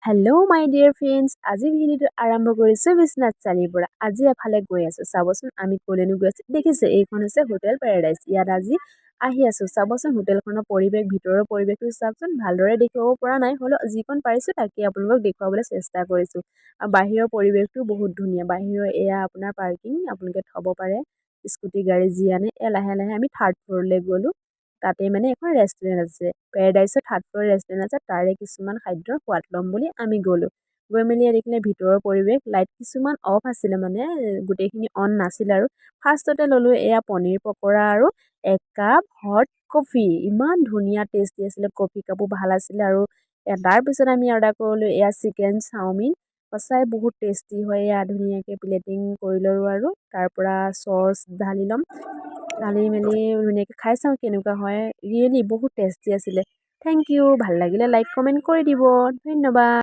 Hello' মাই dear friends, আজি ভিডিঅ'টো আৰম্ভ কৰিছোঁ বিশ্বনাথ চাৰিআলিৰ পৰা। আজি এফালে গৈ আছোঁ, চাবচোন আমি ক'লেনো গৈ আছোঁ। দেখিছে, এইখন হৈছে হোটেল পেৰাডাইজ। ইয়াত আজি আহি আছোঁ, চাবচোন হোটেলখনৰ পৰিৱেশ, ভিতৰৰ পৰিৱেশটো চাওকচোন। ভালদৰে দেখিব পৰা নাই, হ'লেও যিকণ পাৰিছোঁ তাকে আপোনালোকক দেখুৱাবলৈ চেষ্টা কৰিছোঁ। আৰু বাহিৰৰ পৰিৱেশটো বহুত ধুনীয়া। বাহিৰৰ এয়া আপোনাৰ পাৰ্কিং, আপোনালোকে থ'ব পাৰে স্কুটি, গাড়ী যি আনে। লাহে লাহে আমি থাৰ্ড ফ্ল'ৰলৈ গ'লোঁ। তাতে মানে এখন ৰেষ্টুৰেণ্ট আছে, পেৰাডাইজত থাৰ্ড ফ্ল'ৰ ৰেষ্টুৰেণ্ট আছে। তাৰে কিছুমান খাদ্যৰ সোৱাদ ল'ম বুলি আমি গ'লোঁ। গৈ মেলি দেখিলে ভিতৰৰ পৰিৱেশ, লাইট কিছুমান অফ আছিলে, মানে গোটেইখিনি অন নাছিলে। আৰু ফাৰ্ষ্টতে ল'লোঁ এয়া পনীৰ পকৰা আৰু একাপ হট কফি। ইমান ধুনীয়া টেষ্টি আছিলে, কফি কাপো ভাল আছিলে। আৰু তাৰপিছত আমি অৰ্ডাৰ কৰিলোঁ এয়া চিকেন চাওমিন। সঁচাই বহুত টেষ্টি হয়। এয়া ধুনীয়াকৈ প্লেটিং কৰি ল'লোঁ আৰু তাৰ পৰা চচ ঢালি ল'ম। ঢালি মেলি ধুনীয়াকৈ খাই চাওঁ কেনেকুৱা হয়। ৰিয়েলি বহুত টেষ্টি আছিলে। Thank you. ভাল লাগিলে লাইক কমেণ্ট কৰি দিব। ধন্যবাদ।